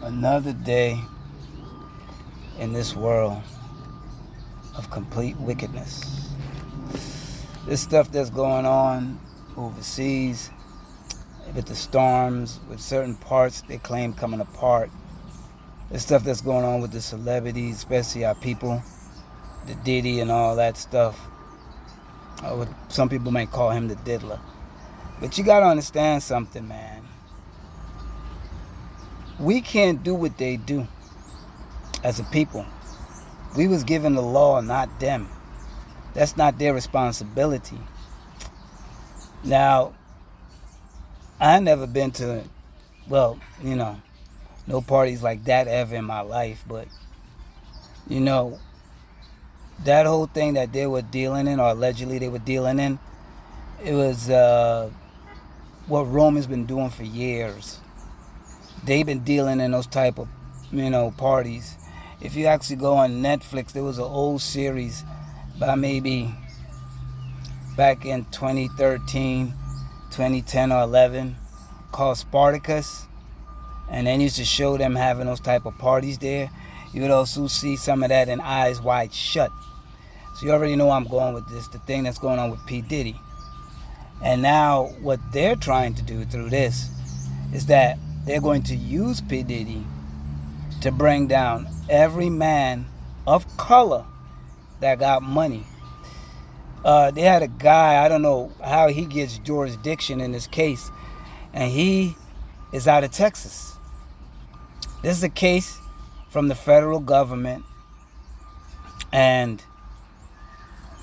Another day in this world of complete wickedness. This stuff that's going on overseas with the storms, with certain parts they claim coming apart. This stuff that's going on with the celebrities, especially our people, the Diddy and all that stuff. What some people may call him the diddler. But you gotta understand something, man. We can't do what they do as a people. We was given the law, not them. That's not their responsibility. Now, I never been to, no parties like that ever in my life, but, that whole thing that they were dealing in, or allegedly they were dealing in, it was what Rome has been doing for years. They've been dealing in those type of, parties. If you actually go on Netflix, there was an old series by maybe back in 2013, 2010 or 11 called Spartacus. And then used to show them having those type of parties there. You would also see some of that in Eyes Wide Shut. So you already know where I'm going with this, the thing that's going on with P. Diddy. And now what they're trying to do through this is that they're going to use P. Diddy to bring down every man of color that got money. They had a guy, I don't know how he gets jurisdiction in this case, and he is out of Texas. This is a case from the federal government, and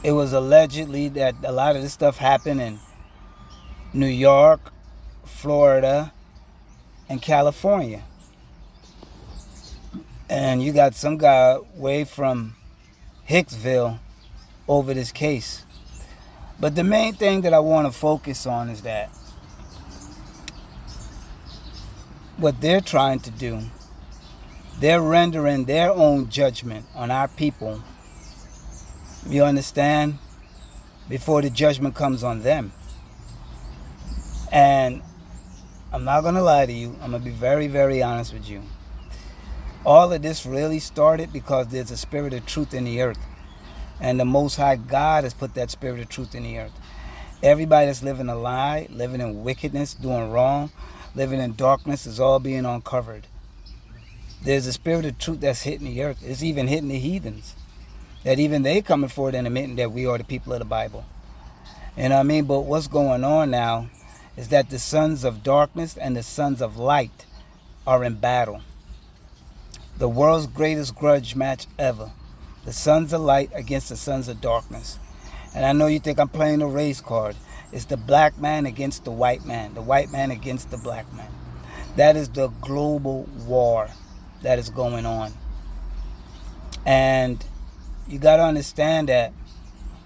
it was allegedly that a lot of this stuff happened in New York, Florida, and California. And you got some guy way from Hicksville over this case. But the main thing that I want to focus on is that what they're trying to do, they're rendering their own judgment on our people, you understand, before the judgment comes on them. And I'm not going to lie to you. I'm going to be very, very honest with you. All of this really started because there's a spirit of truth in the earth. And the Most High God has put that spirit of truth in the earth. Everybody that's living a lie, living in wickedness, doing wrong, living in darkness is all being uncovered. There's a spirit of truth that's hitting the earth. It's even hitting the heathens. That even they coming forward and admitting that we are the people of the Bible. You know what I mean? But what's going on now is that the sons of darkness and the sons of light are in battle. The world's greatest grudge match ever. The sons of light against the sons of darkness. And I know you think I'm playing a race card. It's the black man against the white man against the black man. That is the global war that is going on. And you got to understand that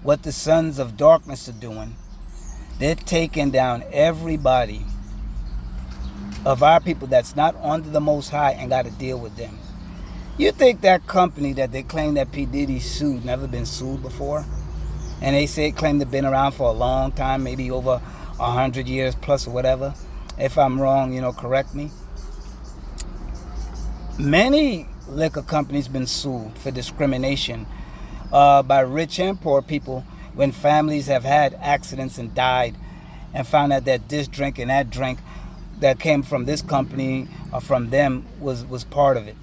what the sons of darkness are doing, they're taking down everybody of our people that's not under the Most High and got to deal with them. You think that company that they claim that P. Diddy sued never been sued before? And they say claim they've been around for a long time, maybe over 100 years plus or whatever. If I'm wrong, correct me. Many liquor companies been sued for discrimination by rich and poor people when families have had accidents and died and found out that this drink and that drink that came from this company or from them was part of it.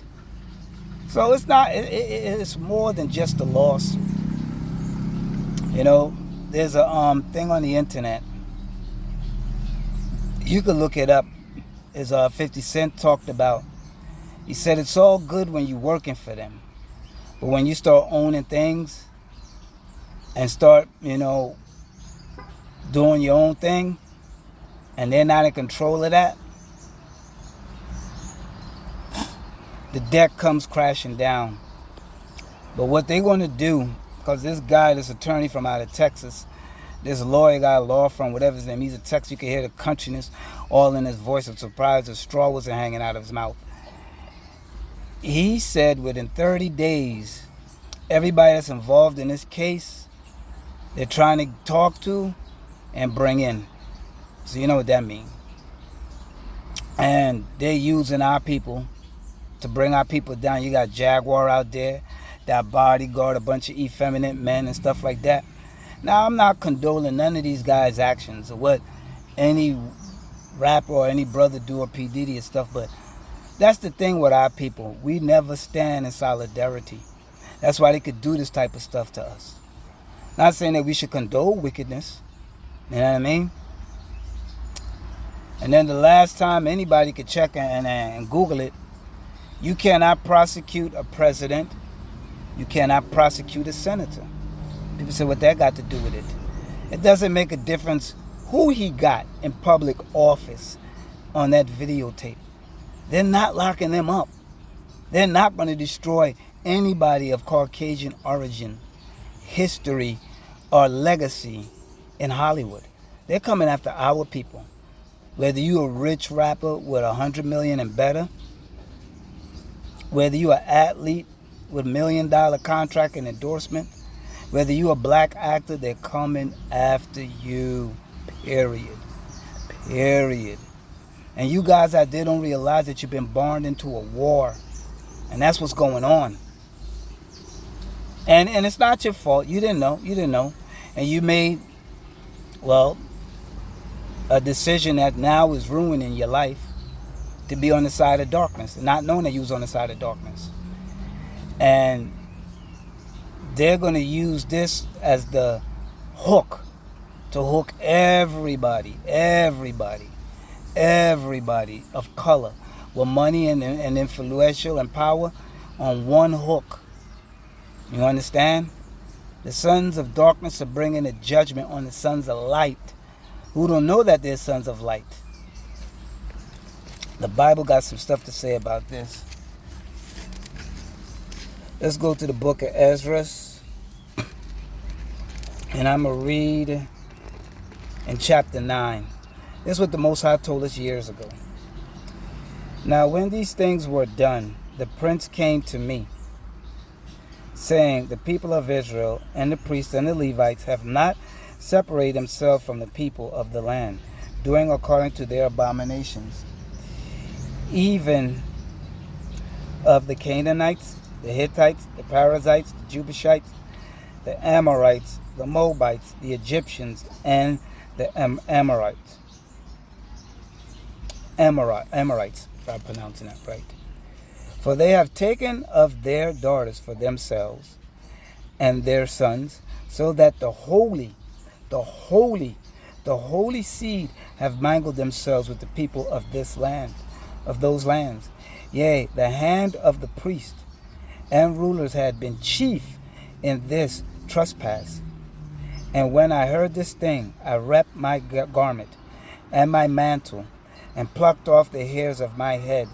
So it's not, it's more than just a lawsuit. There's a thing on the internet. You can look it up. As 50 Cent talked about. He said it's all good when you're working for them. But when you start owning things and start, doing your own thing, and they're not in control of that, the deck comes crashing down. But what they're going to do, because this guy, this attorney from out of Texas, this lawyer got a law firm, whatever his name, he's a Texas, you can hear the countryness all in his voice. I'm surprised the straw wasn't hanging out of his mouth. He said within 30 days, everybody that's involved in this case, they're trying to talk to and bring in. So you know what that means. And they're using our people to bring our people down. You got Jaguar out there, that Bodyguard, a bunch of effeminate men and stuff like that. Now, I'm not condoling none of these guys' actions or what any rapper or any brother do or P. Diddy and stuff, but that's the thing with our people. We never stand in solidarity. That's why they could do this type of stuff to us. Not saying that we should condone wickedness. You know what I mean? And then the last time anybody could check and Google it, you cannot prosecute a president. You cannot prosecute a senator. People say, what that got to do with it? It doesn't make a difference who he got in public office on that videotape. They're not locking them up. They're not going to destroy anybody of Caucasian origin, history, or legacy in Hollywood. They're coming after our people. Whether you a rich rapper with 100 million and better, whether you an athlete with $1 million contract and endorsement, whether you a black actor, they're coming after you. Period. Period. And you guys out there don't realize that you've been born into a war. And that's what's going on. And it's not your fault. You didn't know. You didn't know. And you made, well, a decision that now is ruining your life to be on the side of darkness, not knowing that you was on the side of darkness. And they're going to use this as the hook to hook everybody of color with money and influential and power on one hook. You understand? The sons of darkness are bringing a judgment on the sons of light who don't know that they're sons of light. The Bible got some stuff to say about this. Let's go to the book of Ezra. And I'm going to read in chapter 9. This is what the Most High told us years ago. Now when these things were done, the prince came to me, saying, the people of Israel and the priests and the Levites have not separated themselves from the people of the land, doing according to their abominations, even of the Canaanites, the Hittites, the Perizzites, the Jebusites, the Amorites, the Moabites, the Egyptians, and the Amorites, if I'm pronouncing that right. For they have taken of their daughters for themselves and their sons, so that the holy seed have mingled themselves with the people of this land, of those lands. Yea, the hand of the priest and rulers had been chief in this trespass. And when I heard this thing, I rent my garment and my mantle, and plucked off the hairs of my head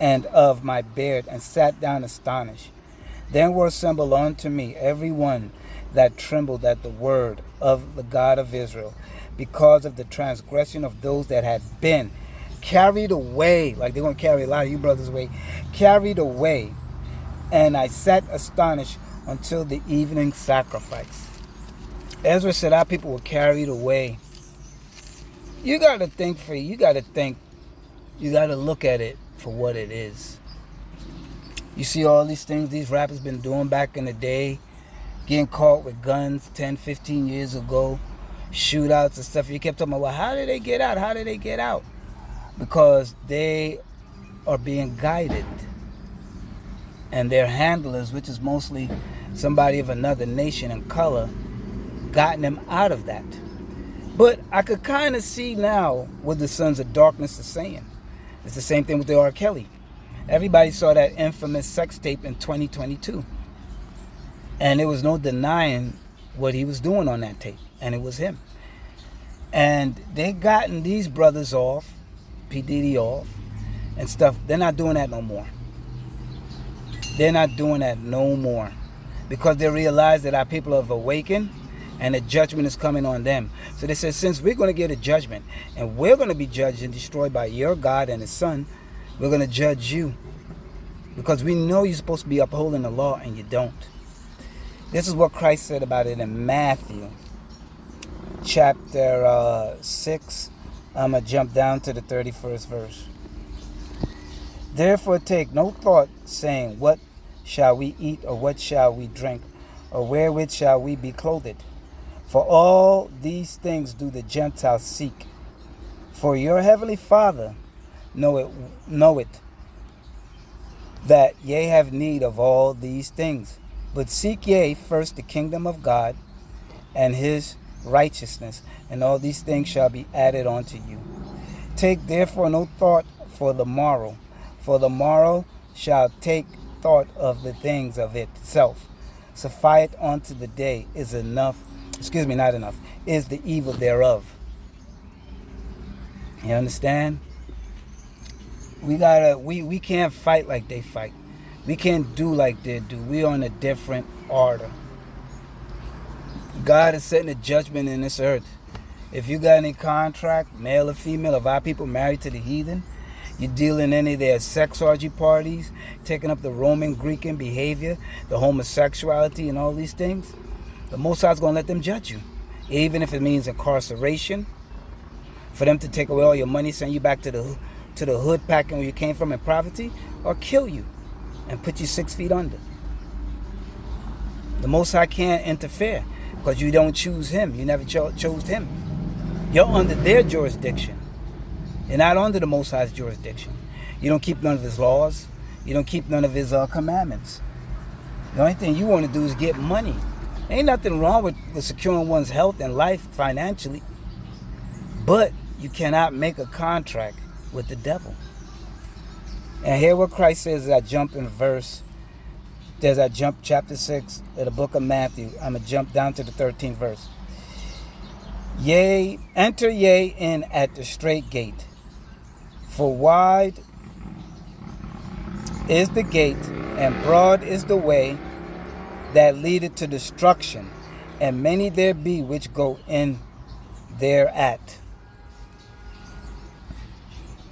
and of my beard, and sat down astonished. Then were assembled unto me every one that trembled at the word of the God of Israel, because of the transgression of those that had been carried away, like they're going to carry a lot of you brothers away, carried away. And I sat astonished until the evening sacrifice. Ezra said our people were carried away. You got to think you got to look at it for what it is. You see all these things these rappers been doing back in the day, getting caught with guns 10, 15 years ago, shootouts and stuff. You kept talking about, well, how did they get out? How did they get out? Because they are being guided. And their handlers, which is mostly somebody of another nation and color, gotten them out of that. But I could kind of see now what the sons of darkness are saying. It's the same thing with the R. Kelly. Everybody saw that infamous sex tape in 2022. And there was no denying what he was doing on that tape. And it was him. And they gotten these brothers off, P. Diddy off, and stuff. They're not doing that no more. They're not doing that no more. Because they realize that our people have awakened and the judgment is coming on them. So they said, since we're going to get a judgment and we're going to be judged and destroyed by your God and his son, we're going to judge you. Because we know you're supposed to be upholding the law and you don't. This is what Christ said about it in Matthew chapter 6. I'm going to jump down to the 31st verse. Therefore take no thought, saying, what shall we eat, or what shall we drink, or wherewith shall we be clothed? For all these things do the Gentiles seek. For your heavenly Father knoweth that ye have need of all these things. But seek ye first the kingdom of God and his righteousness, and all these things shall be added unto you. Take therefore no thought for the morrow shall take thought of the things of itself. Suffice unto the day is not enough, is the evil thereof. You understand? We can't fight like they fight. We can't do like they do. We're on a different order. God is setting a judgment in this earth. If you got any contract, male or female, of our people married to the heathen, you deal in any of their sex orgy parties, taking up the Roman Greekan behavior, the homosexuality and all these things, the Most High is going to let them judge you. Even if it means incarceration, for them to take away all your money, send you back to the hood packing where you came from in poverty, or kill you and put you 6 feet under. The Most High can't interfere because you don't choose him. You never chose him. You're under their jurisdiction. You're not under the Most High's jurisdiction. You don't keep none of his laws. You don't keep none of his commandments. The only thing you want to do is get money. Ain't nothing wrong with securing one's health and life financially. But you cannot make a contract with the devil. And hear what Christ says as I jump chapter 6 of the book of Matthew. I'm going to jump down to the 13th verse. Enter ye in at the straight gate, for wide is the gate, and broad is the way that leadeth to destruction, and many there be which go in thereat.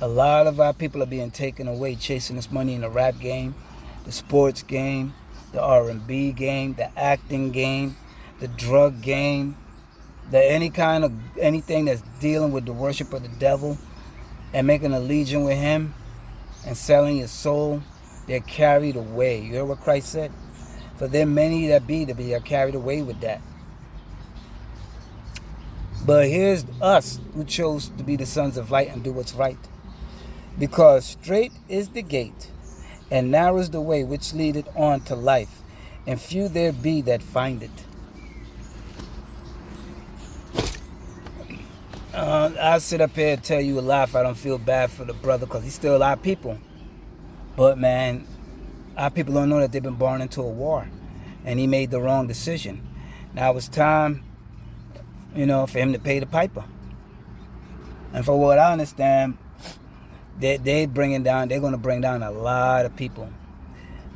A lot of our people are being taken away, chasing this money in the rap game, the sports game, the R&B game, the acting game, the drug game, anything that's dealing with the worship of the devil and making a legion with him and selling your soul. They're carried away. You hear what Christ said? For there many that be are carried away with that. But here's us who chose to be the sons of light and do what's right. Because straight is the gate, and narrow is the way which leadeth on to life, and few there be that find it. I'll sit up here and tell you a lie if I don't feel bad for the brother, because he's still our people. But man, our people don't know that they've been born into a war, and he made the wrong decision. Now it's time, for him to pay the piper. And for what I understand, they're going to bring down a lot of people.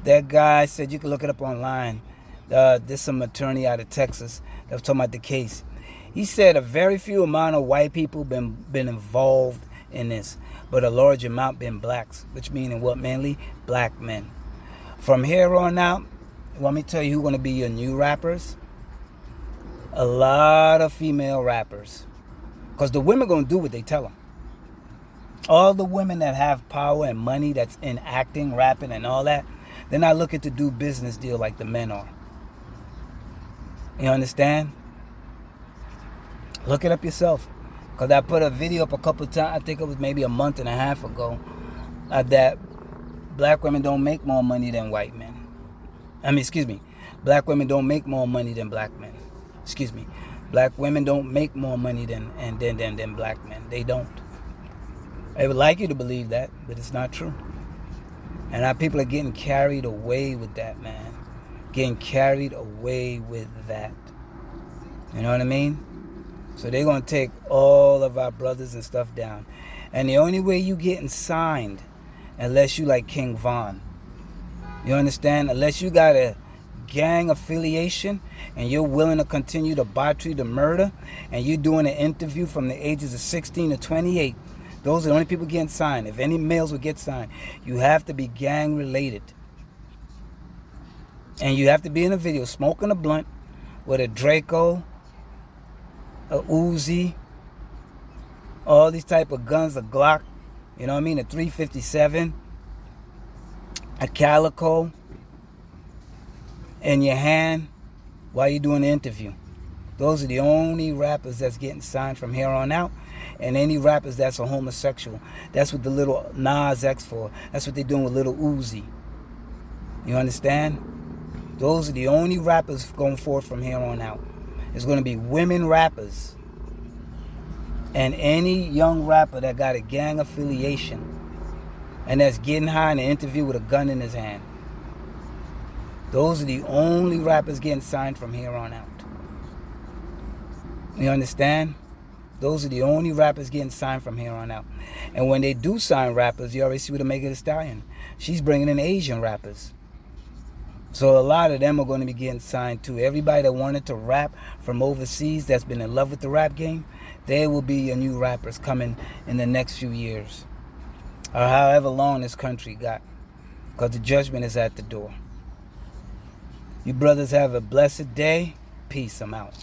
That guy said, you can look it up online. There's some attorney out of Texas that was talking about the case. He said a very few amount of white people been involved in this, but a large amount been blacks, which meaning what, mainly black men. From here on out, let me tell you who's going to be your new rappers. A lot of female rappers, because the women going to do what they tell them. All the women that have power and money that's in acting, rapping, and all that, they're not looking to do business deal like the men are. You understand? Look it up yourself. Because I put a video up a couple of times, I think it was maybe a month and a half ago, that black women don't make more money than white men. Black women don't make more money than black men. Black women don't make more money than black men. They don't. I would like you to believe that, but it's not true. And our people are getting carried away with that, man. Getting carried away with that. You know what I mean? So they're going to take all of our brothers and stuff down. And the only way you getting signed, unless you like King Von. You understand? Unless you got a gang affiliation and you're willing to continue to botchery, the murder, and you're doing an interview from the ages of 16 to 28, those are the only people getting signed. If any males would get signed, you have to be gang related. And you have to be in a video smoking a blunt with a Draco, a Uzi, all these type of guns, a Glock, a 357, a calico in your hand while you're doing the interview. Those are the only rappers that's getting signed from here on out. And any rappers that's a homosexual. That's what the little Nas X for. That's what they're doing with Little Uzi. You understand? Those are the only rappers going forth from here on out. It's going to be women rappers. And any young rapper that got a gang affiliation and that's getting high in an interview with a gun in his hand. Those are the only rappers getting signed from here on out. You understand? Those are the only rappers getting signed from here on out. And when they do sign rappers, you already see with the Megan Thee Stallion. She's bringing in Asian rappers. So a lot of them are going to be getting signed too. Everybody that wanted to rap from overseas that's been in love with the rap game, there will be a new rappers coming in the next few years. Or however long this country got. Because the judgment is at the door. You brothers have a blessed day. Peace. I'm out.